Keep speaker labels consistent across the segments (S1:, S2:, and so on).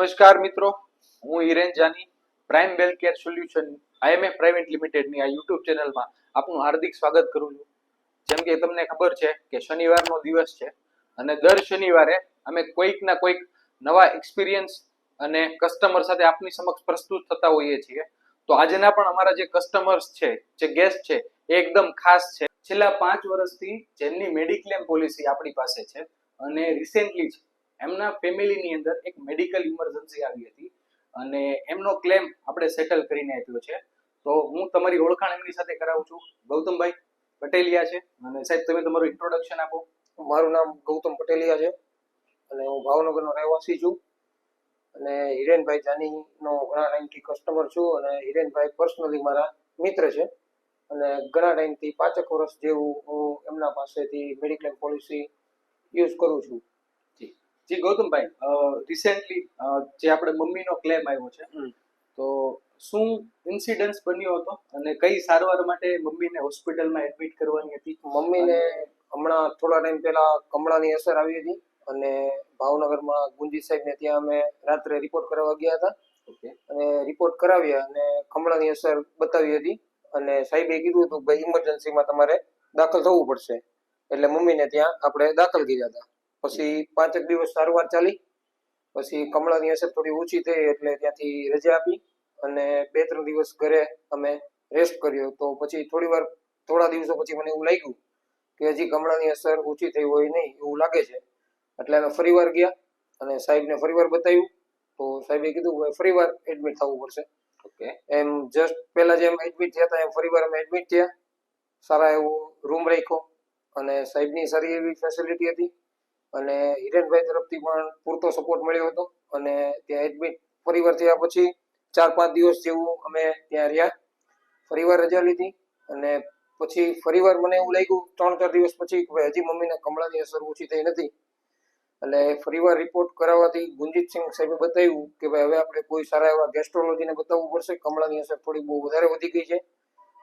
S1: નમસ્કાર મિત્રો, હું Hiren Jani prime wealth care solution IMF private લિમિટેડની આ યુટ્યુબ ચેનલમાં આપનું હાર્દિક સ્વાગત કરું છું. જેમ કે તમને ખબર છે કે શનિવારનો દિવસ છે અને દર શનિવારે અમે કોઈક ના કોઈક નવા એક્સપિરિયન્સ અને કસ્ટમર સાથે આપની સમક્ષ પ્રસ્તુત થતા હોઈએ છીએ. તો આજના પણ અમારા જે કસ્ટમર્સ છે, જે ગેસ્ટ છે, એ એકદમ ખાસ છે. છેલ્લા 5 વર્ષથી જેમની મેડિક્લેમ પોલિસી આપણી પાસે છે અને રિસેન્ટલી એમના ફેમિલીની અંદર એક મેડિકલ ઇમરજન્સી આવી હતી અને એમનો ક્લેમ આપણે સેટલ કરીને આપ્યો છે. તો હું તમારી ઓળખાણ એમની સાથે કરાવું છું. ગૌતમભાઈ પટેલિયા છે અને સાહેબ તમે તમારું ઇન્ટ્રોડક્શન આપો.
S2: મારું નામ ગૌતમ પટેલિયા છે અને હું ભાવનગરનો રહેવાસી છું અને હિરેનભાઈ જાનીનો ઘણા ટાઈમથી કસ્ટમર છું અને હિરેનભાઈ પર્સનલી મારા મિત્ર છે અને ઘણા ટાઈમથી 5 વર્ષ જેવું હું એમના પાસેથી મેડિક્લેમ પોલિસી યુઝ કરું છું.
S1: જી ગૌતમભાઈ, રિસેન્ટલી જે આપણે મમ્મીનો ક્લેમ આવ્યો છે, તો શું ઇન્સિડન્સ બન્યો હતો અને કઈ સારવાર માટે મમ્મીને હોસ્પિટલમાં એડમિટ કરવાની હતી?
S2: મમ્મીને હમણાં થોડા ટાઈમ પહેલા કમળાની અસર આવી હતી અને ભાવનગરમાં ગુંજી સાહેબને ત્યાં અમે રાત્રે રિપોર્ટ કરાવવા ગયા હતા. અને રિપોર્ટ કરાવ્યા અને કમળાની અસર બતાવી હતી અને સાહેબે કીધું હતું ભાઈ ઇમરજન્સીમાં તમારે દાખલ થવું પડશે, એટલે મમ્મીને ત્યાં આપણે દાખલ કર્યા હતા. પછી 5 દિવસ સારવાર ચાલી, પછી કમળાની અસર થોડી ઓછી થઈ એટલે ત્યાંથી રજા આપી અને 2-3 દિવસ ઘરે અમે રેસ્ટ કર્યો. તો પછી થોડા દિવસો પછી મને એવું લાગ્યું કે હજી કમળાની અસર ઓછી થઈ હોય નહીં એવું લાગે છે, એટલે અમે ફરીવાર ગયા અને સાહેબને ફરીવાર બતાવ્યું. તો સાહેબે કીધું ભાઈ ફરીવાર એડમિટ થવું પડશે. એમ જસ્ટ પહેલા જેમ એડમિટ થયા હતા એમ ફરીવાર અમે એડમિટ થયા. સારા એવો રૂમ રાખ્યો અને સાહેબની સારી એવી ફેસિલિટી હતી અને હિરેનભાઈ તરફથી પણ પૂરતો સપોર્ટ મળ્યો હતો અને ત્યાં એડમિટ ફરીવાર થયા પછી 4-5 દિવસ જેવું અમે ત્યાં રહ્યા. ફરીવાર રજા લીધી અને પછી ફરીવાર મને એવું લાગ્યું 3-4 દિવસ પછી કે હજી મમ્મીને કમળાની અસર ઓછી થઈ નથી. એટલે ફરીવાર રિપોર્ટ કરાવવાથી ગુંજીતસિંહ સાહેબે બતાવ્યું કે ભાઈ હવે આપણે કોઈ સારા એવા ગેસ્ટ્રોલોજીને બતાવવું પડશે, કમળાની અસર થોડી બહુ વધારે વધી ગઈ છે.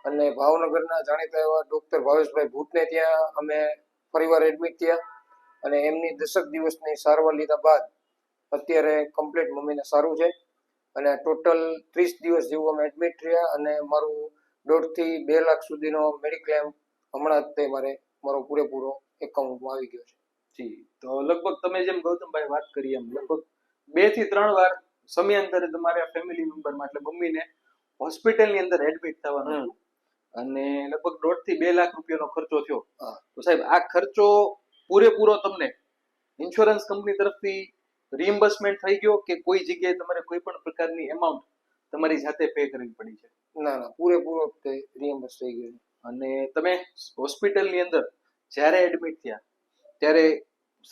S2: અને ભાવનગરના જાણીતા એવા ડોક્ટર ભાવેશભાઈ ભૂતને ત્યાં અમે ફરીવાર એડમિટ થયા અને એમની 10 દિવસની સારવાર લીધા બાદ અત્યારે કમ્પ્લીટ મમ્મીને સારું છે અને ટોટલ 30 દિવસ જેવું અમે એડમિટ રહ્યા અને મારું 1.5 થી 2 લાખ સુધીનો મેડિક્લેમ હમણાં જ તે મારો પૂરેપૂરો એકાઉન્ટમાં આવી ગયો છે.
S1: જી, તો લગભગ તમે જેમ ગૌતમભાઈ વાત કરી એમ લગભગ 2 થી 3 વાર સમયાંતરે તમારા ફેમિલી મેમ્બરમાં એટલે મમ્મીને હોસ્પિટલની અંદર એડમિટ થવાનું હતું અને લગભગ 1.5 થી 2 લાખ રૂપિયાનો ખર્ચો થયો. તો સાહેબ આ ખર્ચો પૂરેપૂરો તમને ઇન્સ્યોરન્સ કંપની તરફથી રિમ્બર્સમેન્ટ થઈ ગયો કે કોઈ જગ્યાએ તમારે કોઈ પણ પ્રકારની એમાઉન્ટ તમારી જાતે પે કરવી પડી છે?
S2: ના, પૂરેપૂરો તે રિમ્બર્સ થઈ ગયો.
S1: અને તમે હોસ્પિટલની અંદર જ્યારે એડમિટ થયા ત્યારે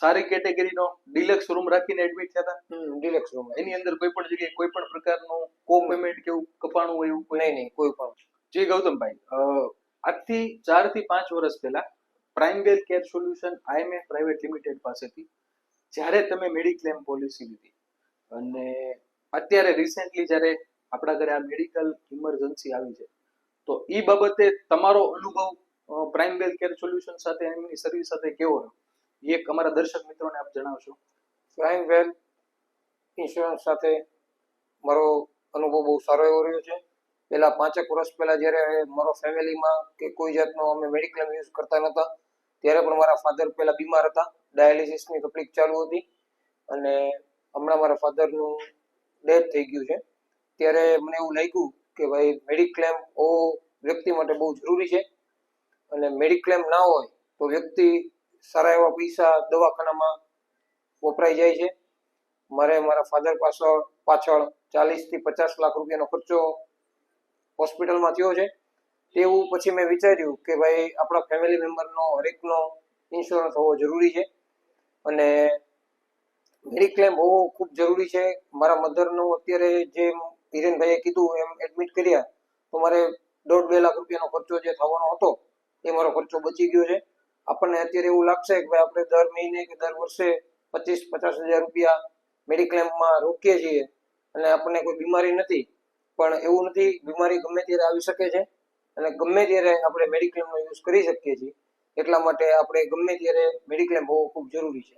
S1: સારી કેટેગરીનો ડિલક્સ રૂમ રાખીને એડમિટ થયા હતા?
S2: Deluxe room.
S1: એની અંદર કોઈ પણ જગ્યાએ કોઈ પણ પ્રકારનું કો પેમેન્ટ કે એવું કપાણું હોય એવું
S2: નહીં, કોઈ પણ.
S1: જી ગૌતમભાઈ, આજથી 4 થી 5 વર્ષ પહેલા prime wealth care solution IMF private limited પાસેથી જ્યારે તમે મેડિક્લેમ પોલિસી લીધી અને અત્યારે રિસેન્ટલી જ્યારે આપણા ઘરે આ મેડિકલ ઇમરજન્સી આવી છે, તો એ બાબતે તમારો અનુભવ પ્રાઇમ વેલ્થ કેર સોલ્યુશન સાથે એમની સર્વિસ સાથે કેવો રહ્યો એ એક અમારા દર્શક મિત્રોને આપ જણાવશો?
S2: પ્રાઇમ વેલ્થ ઇન્સ્યોરન્સ સાથે મારો અનુભવ બહુ સારો એવો રહ્યો છે. પહેલા 5 વર્ષ પહેલા જ્યારે મારો ફેમિલીમાં કે કોઈ જાતનો અમે મેડિક્લેમ યુઝ કરતા નહોતા ત્યારે પણ મારા ફાધર પહેલા બીમાર હતા, ડાયાલિસિસની તકલીફ ચાલુ હતી અને હમણાં મારા ફાધરનું ડેથ થઈ ગયું છે. ત્યારે મને એવું લાગ્યું કે ભાઈ મેડિક્લેમ વ્યક્તિ માટે બહુ જરૂરી છે અને મેડિક્લેમ ના હોય તો વ્યક્તિ સારા એવા પૈસા દવાખાનામાં વપરાઈ જાય છે. મારે મારા ફાધર પાછળ 40 થી 50 લાખ રૂપિયાનો ખર્ચો હોસ્પિટલમાં થયો છે. તેવું પછી મેં વિચાર્યું કે ભાઈ આપણા ફેમિલી મેમ્બરનો હરેકનો ઇન્સ્યોરન્સ હોવો જરૂરી છે અને મેડિક્લેમ હોવો ખૂબ જરૂરી છે. મારા મધરનું અત્યારે જે હિરેનભાઈએ કીધું એમ એડમિટ કર્યા તો મારે 1.5-2 લાખ રૂપિયાનો ખર્ચો જે થવાનો હતો એ મારો ખર્ચો બચી ગયો છે. આપણને અત્યારે એવું લાગશે કે ભાઈ આપણે દર મહિને કે દર વર્ષે 25-50 હજાર રૂપિયા મેડિક્લેમમાં રોકીએ છીએ અને આપણને કોઈ બીમારી નથી, પણ એવું નથી. બીમારી ગમે ત્યારે આવી શકે છે અને ગમે ત્યારે આપણે મેડિક્લેમનો યુઝ કરી શકીએ છીએ. એટલા માટે આપણે ગમે ત્યારે મેડિક્લેમ હોવો ખૂબ જરૂરી છે.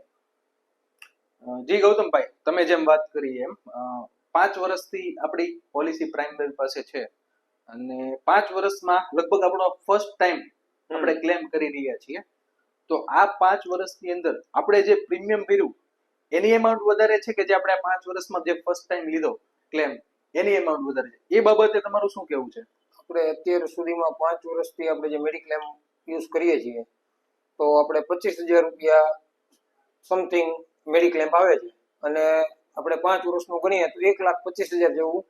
S1: જી ગૌતમભાઈ, તમે જેમ વાત કરી એમ 5 વર્ષથી આપણી પોલિસી પ્રાઇમ બેંક પાસે છે અને 5 વર્ષમાં લગભગ આપણો ફર્સ્ટ ટાઈમ આપણે ક્લેમ કરી રહ્યા છીએ. તો આ 5 વર્ષની અંદર આપણે જે પ્રીમિયમ ભર્યું એની એમાઉન્ટ વધારે છે કે જે આપણે 5 વર્ષમાં જે ફર્સ્ટ ટાઈમ લીધો ક્લેમ એની એમાઉન્ટ વધારે છે? એ બાબતે તમારું શું કહેવું છે?
S2: આપણે અત્યાર સુધીમાં 5 વર્ષથી આપણે જે મેડિક્લેમ યુઝ કરીએ છીએ તો આપણે 25,000 રૂપિયા સમથિંગ મેડિક્લેમ આવે છે અને આપણે 5 વર્ષનું ગણીએ તો 1,25,000 જેવું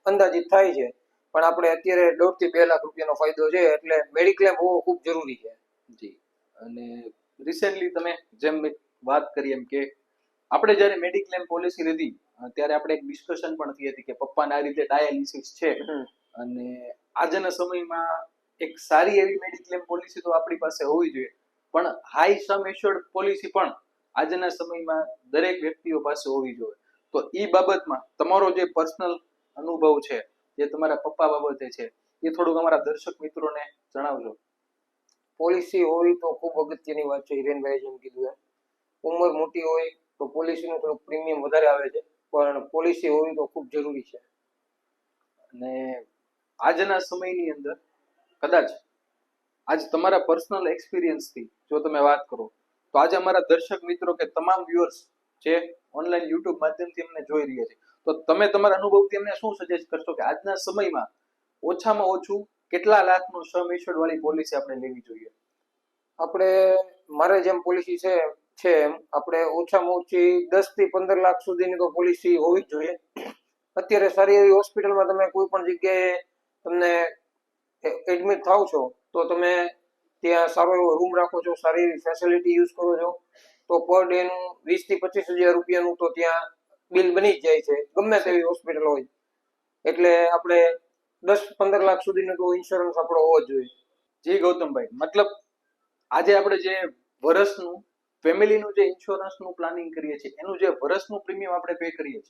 S2: અંદાજિત થાય છે. પણ આપણે અત્યારે 1.5 થી 2 લાખ રૂપિયાનો ફાયદો છે, એટલે મેડિક્લેમ હોવો ખૂબ જરૂરી છે.
S1: જી. અને રિસેન્ટલી તમે જેમ વાત કરી એમ કે આપણે જ્યારે મેડિક્લેમ પોલિસી લીધી ત્યારે આપણે એક ડિસ્કશન પણ થઈ હતી કે પપ્પાને આ રીતે ડાયાલિસિસ છે અને આજના સમયમાં એક સારી એવી મેડિક્લેમ પોલિસી તો આપણી પાસે હોવી જોઈએ, પણ હાઈ સમ એશ્યોર્ડ પોલિસી પણ આજના સમયમાં દરેક વ્યક્તિઓ પાસે હોવી જોઈએ. તો એ બાબતમાં તમારો જે પર્સનલ અનુભવ છે, જે તમારા પપ્પા બાબતે છે, એ થોડુંક અમારા દર્શક મિત્રોને જણાવજો.
S2: પોલિસી હોવી તો ખૂબ અગત્યની વાત છે. હિરેનભાઈ જેમ કીધું એમ ઉંમર મોટી હોય તો પોલિસીનું થોડુંક પ્રીમિયમ વધારે આવે છે, પણ પોલિસી હોવી તો ખૂબ જરૂરી છે.
S1: અને આજના સમયની અંદર કદાચ આજ તમારા પર્સનલ એક્સપિરિયન્સથી જો તમે વાત કરો તો આજે અમારા દર્શક મિત્રો કે તમામ વ્યુઅર્સ જે ઓનલાઈન યુટ્યુબ માધ્યમથી અમને જોઈ રહ્યા છે, તો તમે તમારા અનુભવથી અમને શું સજેસ્ટ કરશો કે આજના સમયમાં ઓછામાં ઓછું કેટલા લાખનું સમ એશ્યોર્ડ વાળી પોલિસી આપણે લેવી જોઈએ?
S2: આપણે મારે જેમ પોલિસી છે એમ આપણે ઓછામાં ઓછી 10 થી 15 લાખ સુધીની તો પોલિસી હોવી જ જોઈએ. અત્યારે સારી એવી હોસ્પિટલમાં તમે કોઈ પણ જગ્યાએ તમને એડમિટ થાવ છો તો તમે ત્યાં સારો એવો રૂમ રાખો છો, સારી એવી ફેસિલિટી યુઝ કરો છો તો પર ડે નું 20 થી 25,000 રૂપિયાનું તો ત્યાં બિલ બની જ જાય છે, ગમે તેવી હોસ્પિટલ હોય. એટલે આપણે 10-15 લાખ સુધીનો તો ઇન્સ્યોરન્સ આપણો હોવો જ જોઈએ.
S1: જી ગૌતમભાઈ, મતલબ આજે આપણે જે વર્ષનું ફેમિલીનું જે ઇન્સ્યોરન્સનું પ્લાનિંગ કરીએ છીએ એનું જે વર્ષનું પ્રીમિયમ આપણે પે કરીએ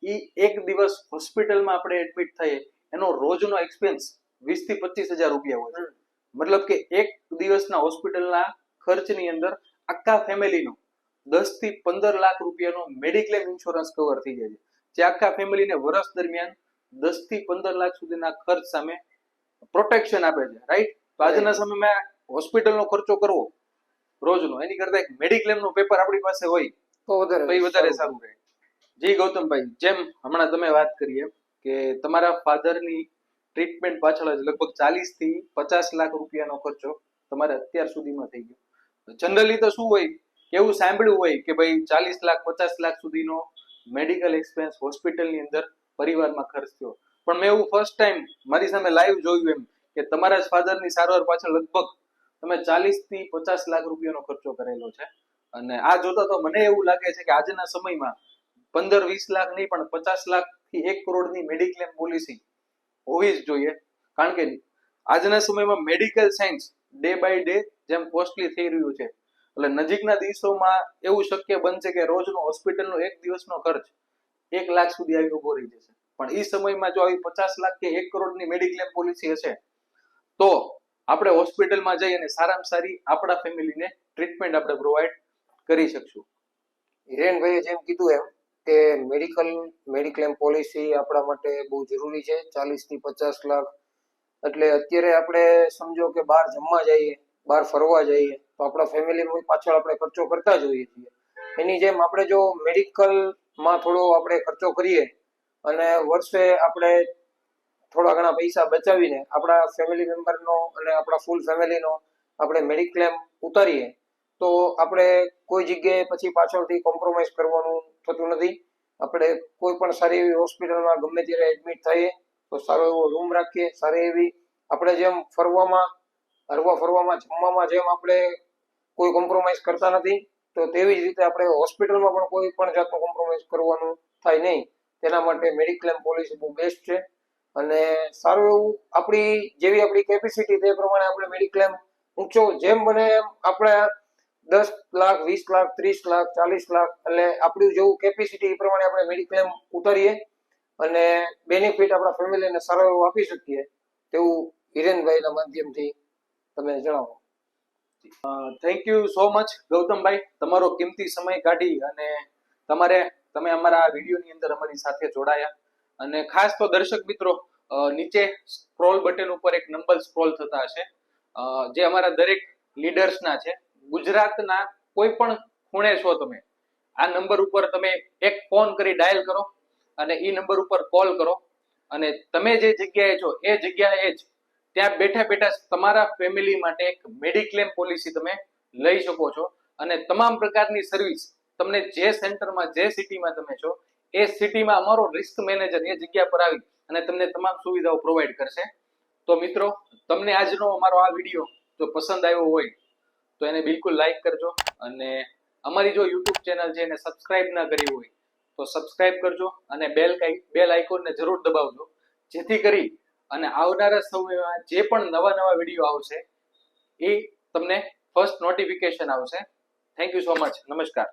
S1: છીએ એ એક દિવસ હોસ્પિટલમાં આપણે એડમિટ થઈએ એનો રોજનો એક્સપેન્સ 20 થી 25,000 રૂપિયા હોય છે. મતલબ કે એક દિવસના હોસ્પિટલના ખર્ચની અંદર આખા ફેમિલીનો 10 થી 15 લાખ રૂપિયાનો મેડિક્લેમ ઇન્સ્યોરન્સ કવર થઈ જાય છે, જે આખા ફેમિલીને વર્ષ દરમિયાન 10 થી 15 લાખ સુધીના ખર્ચ સામે પ્રોટેક્શન આપે છે, રાઈટ? તો આજના સમયમાં હોસ્પિટલનો ખર્ચો કરવો રોજનો એની કરતા એક મેડિક્લેમનું પેપર આપણી પાસે હોય
S2: તો
S1: વધારે સારું રહે. જી ગૌતમભાઈ, જેમ હમણાં તમે વાત કરી એમ કે તમારા ફાધરની ટ્રીટમેન્ટ પાછળ જ લગભગ 40 થી 50 લાખ રૂપિયાનો ખર્ચો તમારે અત્યાર સુધીમાં થઈ ગયો. જનરલી તો શું હોય કે એવું સાંભળ્યું હોય કે ભાઈ 40 લાખ 50 લાખ સુધીનો મેડિકલ એક્સપેન્સ હોસ્પિટલની અંદર પરિવારમાં ખર્ચ થયો, પણ મેં એવું ફર્સ્ટ ટાઈમ મારી સામે લાઈવ જોયું એમ કે તમારા જ ફાધરની સારવાર પાછળ લગભગ તમે 40 થી 50 લાખ રૂપિયાનો ખર્ચો કરેલો છે. અને આ જોતા તો મને એવું લાગે છે કે આજના સમયમાં 15-20 લાખ નહીં પણ 50 લાખ થી 1 કરોડની મેડિક્લેમ પોલિસી હોવી જ જોઈએ. કારણ કે આજના સમયમાં medical science day by day જેમ કોસ્ટલી થઈ રહ્યું છે, એટલે નજીકના દિવસોમાં એવું શક્ય બનશે કે રોજનો હોસ્પિટલનો એક દિવસનો ખર્ચ 1 લાખ સુધી આવી ઉભો રહી જશે. પણ એ સમયમાં જો આવી 50 લાખ કે 1 કરોડની મેડિક્લેમ પોલિસી હશે તો આપણે હોસ્પિટલમાં જઈ અને સારામાં સારી આપણા ફેમિલીને ટ્રીટમેન્ટ આપણે પ્રોવાઈડ કરી શકશું.
S2: હિરેનભાઈએ જેમ કીધું એમ કે મેડિક્લેમ પોલિસી આપણા માટે બહુ જરૂરી છે. 40 થી 50 લાખ એટલે અત્યારે આપણે સમજો કે બહાર જમવા જઈએ, બહાર ફરવા જઈએ તો આપણા ફેમિલી પાછળ આપણે ખર્ચો કરતા જ હોઈએ છીએ. એની જેમ આપણે જો મેડિકલમાં થોડો આપણે ખર્ચો કરીએ અને વર્ષે આપણે થોડા ઘણા પૈસા બચાવીને આપણા ફેમિલી મેમ્બરનો અને આપણા ફૂલ ફેમિલીનો આપણે મેડિક્લેમ ઉતારીએ તો આપણે કોઈ જગ્યાએ પછી પાછળથી કોમ્પ્રોમાઇઝ કરવાનું થતું નથી. આપણે કોઈ પણ સારી એવી હોસ્પિટલમાં ગમે ત્યારે એડમિટ થઈએ તો સારો એવો રૂમ રાખીએ, સારી એવી આપણે જેમ હરવા ફરવામાં જમવામાં જેમ આપણે કોઈ કોમ્પ્રોમાઇઝ કરતા નથી તો તેવી જ રીતે આપણે હોસ્પિટલમાં પણ કોઈ પણ જાતનું કોમ્પ્રોમાઇઝ કરવાનું થાય નહીં. તેના માટે મેડિક્લેમ પોલિસી બહુ બેસ્ટ છે અને સારું એવું આપણી કેપેસિટી તે પ્રમાણે આપણે મેડિક્લેમ ઊંચો જેમ બને એમ આપણે 10 લાખ 20 લાખ 30 લાખ 40 લાખ એટલે આપણી જેવું કેપેસિટી એ પ્રમાણે આપણે મેડિક્લેમ ઉતારીએ અને બેનિફિટ આપણા ફેમિલીને સારો એવો આપી શકીએ તેવું હિરેનભાઈના માધ્યમથી તમે જણાવો.
S1: થેન્ક યુ સો મચ ગૌતમભાઈ, તમારો કિંમતી સમય કાઢી અને તમે અમારા આ વિડીયોની અંદર અમારી સાથે જોડાયા. અને ખાસ તો દર્શક મિત્રો, નીચે સ્ક્રોલ બટન ઉપર એક નંબર સ્ક્રોલ થતા હશે, જે અમારા દરેક લીડર્સના છે. ગુજરાતના કોઈ પણ ખૂણે છો તમે, આ નંબર ઉપર તમે એક ફોન કરી ડાયલ કરો અને એ નંબર ઉપર કોલ કરો, અને તમે જે જગ્યાએ છો એ જગ્યાએ જ ત્યાં બેઠા બેઠા તમારા ફેમિલી માટે એક મેડિક્લેમ પોલિસી તમે લઈ શકો છો. અને તમામ પ્રકારની સર્વિસ તમને જે સેન્ટરમાં, જે સિટીમાં તમે છો એ સિટીમાં અમારો રિસ્ક મેનેજર એ જગ્યા પર આવી અને તમને તમામ સુવિધાઓ પ્રોવાઈડ કરશે. તો મિત્રો, તમને આજનો અમારો આ વિડીયો જો પસંદ આવ્યો હોય તો એને બિલકુલ લાઈક કરજો, અને અમારી જો યુટ્યુબ ચેનલ છે એને સબસ્ક્રાઇબ ના કરી હોય તો સબસ્ક્રાઇબ કરજો, અને બેલ આઇકોનને જરૂર દબાવજો, જેથી કરી અને આવનારા સમયમાં જે પણ નવા વિડીયો આવશે એ તમને ફર્સ્ટ નોટિફિકેશન આવશે. Thank you so much. નમસ્કાર.